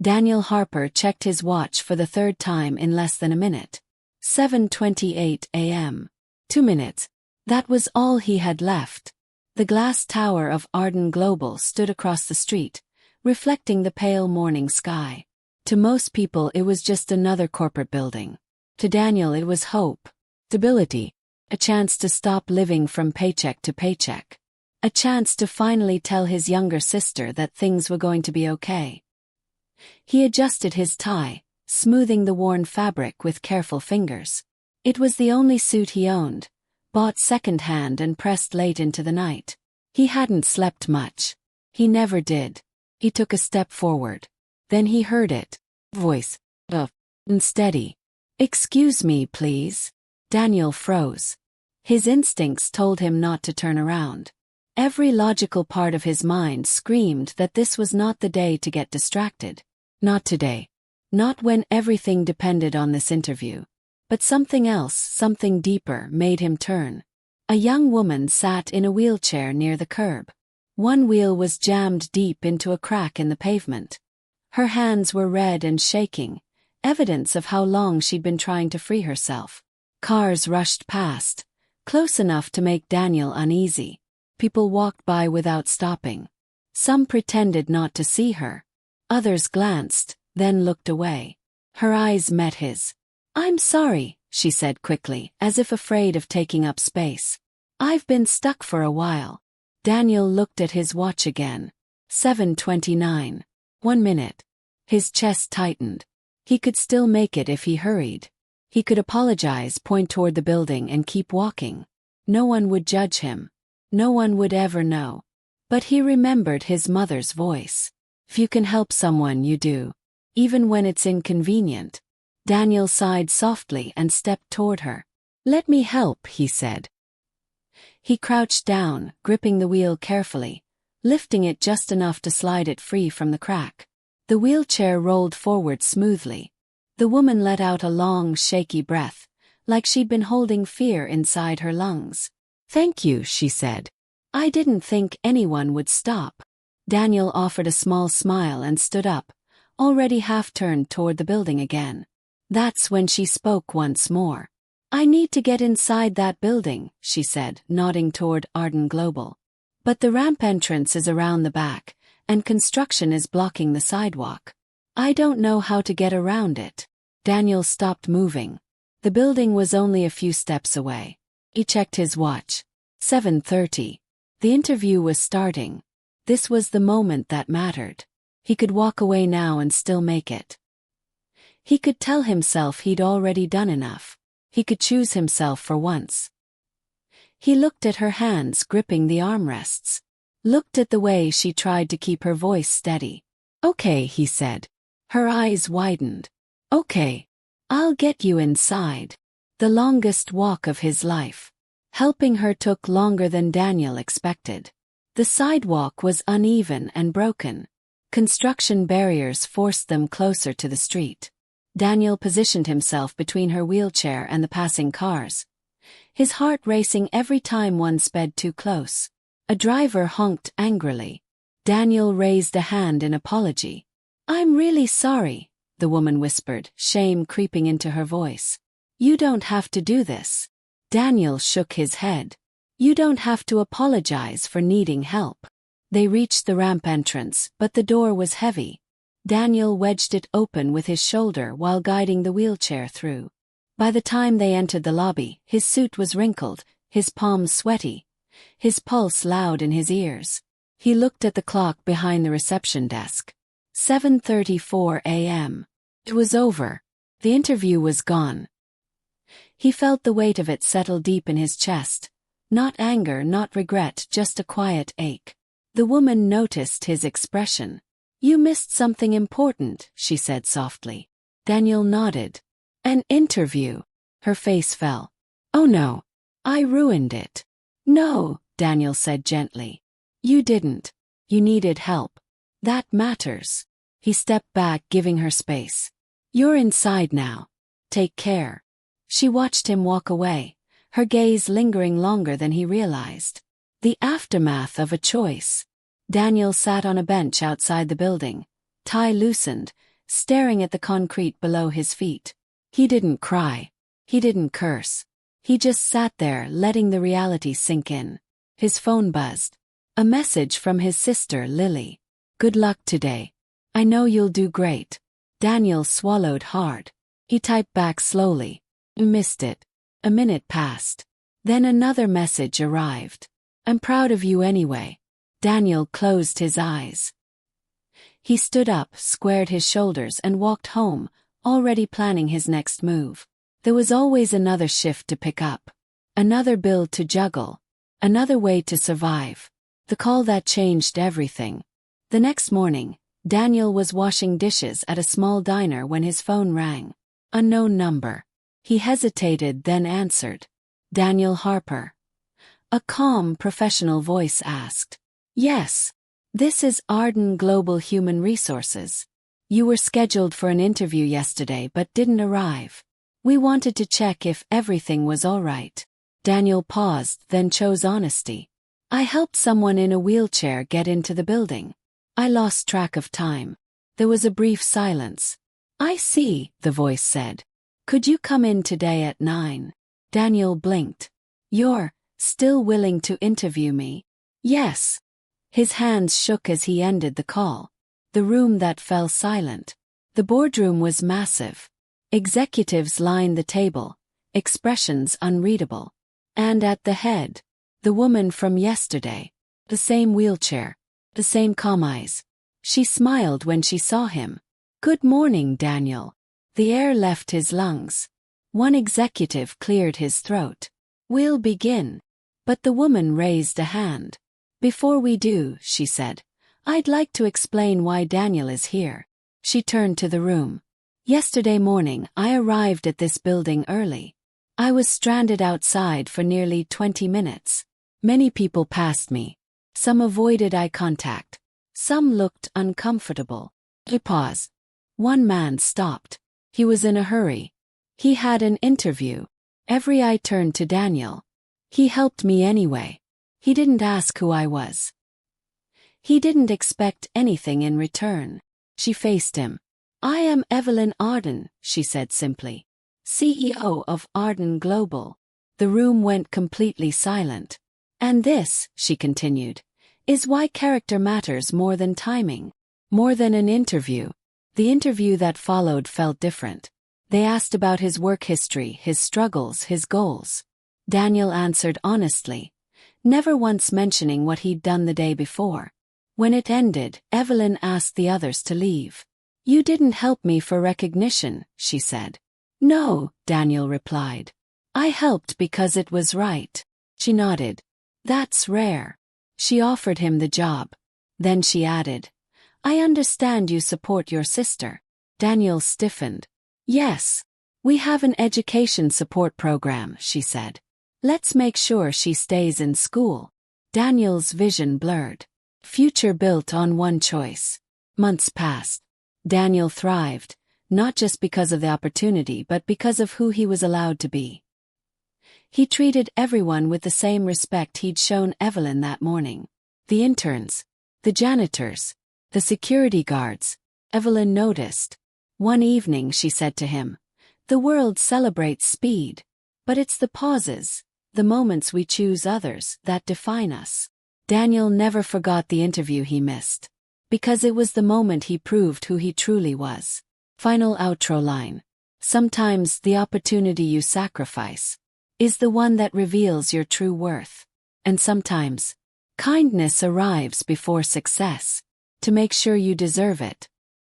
Daniel Harper checked his watch for the third time in less than a minute. 7:28 a.m. 2 minutes. That was all he had left. The glass tower of Arden Global stood across the street, reflecting the pale morning sky. To most people it was just another corporate building. To Daniel it was hope, stability, a chance to stop living from paycheck to paycheck. A chance to finally tell his younger sister that things were going to be okay. He adjusted his tie, smoothing the worn fabric with careful fingers. It was the only suit he owned, bought second-hand and pressed late into the night. He hadn't slept much. He never did. He took a step forward. Then he heard it. Voice. Unsteady. "Excuse me, please." Daniel froze. His instincts told him not to turn around. Every logical part of his mind screamed that this was not the day to get distracted. Not today. Not when everything depended on this interview. But something else, something deeper, made him turn. A young woman sat in a wheelchair near the curb. One wheel was jammed deep into a crack in the pavement. Her hands were red and shaking, evidence of how long she'd been trying to free herself. Cars rushed past, close enough to make Daniel uneasy. People walked by without stopping. Some pretended not to see her. Others glanced, then looked away. Her eyes met his. "I'm sorry," she said quickly, as if afraid of taking up space. "I've been stuck for a while." Daniel looked at his watch again. 7:29. 1 minute. His chest tightened. He could still make it if he hurried. He could apologize, point toward the building and keep walking. No one would judge him. No one would ever know. But he remembered his mother's voice. If you can help someone, you do. Even when it's inconvenient. Daniel sighed softly and stepped toward her. "Let me help," he said. He crouched down, gripping the wheel carefully, lifting it just enough to slide it free from the crack. The wheelchair rolled forward smoothly. The woman let out a long, shaky breath, like she'd been holding fear inside her lungs. "Thank you," she said. "I didn't think anyone would stop." Daniel offered a small smile and stood up, already half-turned toward the building again. That's when she spoke once more. "I need to get inside that building," she said, nodding toward Arden Global. "But the ramp entrance is around the back, and construction is blocking the sidewalk. I don't know how to get around it." Daniel stopped moving. The building was only a few steps away. He checked his watch. 7:30. The interview was starting. This was the moment that mattered. He could walk away now and still make it. He could tell himself he'd already done enough. He could choose himself for once. He looked at her hands gripping the armrests. Looked at the way she tried to keep her voice steady. "Okay," he said. Her eyes widened. "Okay. I'll get you inside." The longest walk of his life. Helping her took longer than Daniel expected. The sidewalk was uneven and broken. Construction barriers forced them closer to the street. Daniel positioned himself between her wheelchair and the passing cars. His heart racing every time one sped too close. A driver honked angrily. Daniel raised a hand in apology. "I'm really sorry," the woman whispered, shame creeping into her voice. "You don't have to do this." Daniel shook his head. "You don't have to apologize for needing help." They reached the ramp entrance, but the door was heavy. Daniel wedged it open with his shoulder while guiding the wheelchair through. By the time they entered the lobby, his suit was wrinkled, his palms sweaty, his pulse loud in his ears. He looked at the clock behind the reception desk. 7:34 a.m. It was over. The interview was gone. He felt the weight of it settle deep in his chest. Not anger, not regret, just a quiet ache. The woman noticed his expression. "You missed something important," she said softly. Daniel nodded. "An interview." Her face fell. "Oh no. I ruined it." "No," Daniel said gently. "You didn't. You needed help. That matters." He stepped back, giving her space. "You're inside now. Take care." She watched him walk away, her gaze lingering longer than he realized. The aftermath of a choice. Daniel sat on a bench outside the building, tie loosened, staring at the concrete below his feet. He didn't cry. He didn't curse. He just sat there letting the reality sink in. His phone buzzed. A message from his sister Lily. "Good luck today. I know you'll do great." Daniel swallowed hard. He typed back slowly. "Missed it." A minute passed. Then another message arrived. "I'm proud of you anyway." Daniel closed his eyes. He stood up, squared his shoulders and walked home, already planning his next move. There was always another shift to pick up. Another bill to juggle. Another way to survive. The call that changed everything. The next morning, Daniel was washing dishes at a small diner when his phone rang. Unknown number. He hesitated, then answered. "Daniel Harper." A calm, professional voice asked. "Yes. This is Arden Global Human Resources. You were scheduled for an interview yesterday but didn't arrive. We wanted to check if everything was all right." Daniel paused, then chose honesty. "I helped someone in a wheelchair get into the building. I lost track of time." There was a brief silence. "I see," the voice said. "Could you come in today at 9? Daniel blinked. "You're still willing to interview me?" "Yes." His hands shook as he ended the call. The room that fell silent. The boardroom was massive. Executives lined the table, expressions unreadable. And at the head, the woman from yesterday. The same wheelchair. The same calm eyes. She smiled when she saw him. "Good morning, Daniel." The air left his lungs. One executive cleared his throat. "We'll begin." But the woman raised a hand. "Before we do," she said, "I'd like to explain why Daniel is here." She turned to the room. "Yesterday morning, I arrived at this building early. I was stranded outside for nearly 20 minutes. Many people passed me. Some avoided eye contact. Some looked uncomfortable." He paused. One man stopped. He was in a hurry. He had an interview. Every eye turned to Daniel. "He helped me anyway. He didn't ask who I was. He didn't expect anything in return." She faced him. "I am Evelyn Arden," she said simply. "CEO of Arden Global." The room went completely silent. "And this," she continued, "is why character matters more than timing. More than an interview." The interview that followed felt different. They asked about his work history, his struggles, his goals. Daniel answered honestly, never once mentioning what he'd done the day before. When it ended, Evelyn asked the others to leave. "You didn't help me for recognition," she said. "No," Daniel replied. "I helped because it was right." She nodded. "That's rare." She offered him the job. Then she added, "I understand you support your sister." Daniel stiffened. "Yes. We have an education support program," she said. "Let's make sure she stays in school." Daniel's vision blurred. Future built on one choice. Months passed. Daniel thrived, not just because of the opportunity but because of who he was allowed to be. He treated everyone with the same respect he'd shown Evelyn that morning. The interns, the janitors, the security guards. Evelyn noticed. One evening she said to him, "The world celebrates speed. But it's the pauses, the moments we choose others, that define us." Daniel never forgot the interview he missed. Because it was the moment he proved who he truly was. Final outro line. Sometimes the opportunity you sacrifice is the one that reveals your true worth. And sometimes kindness arrives before success to make sure you deserve it.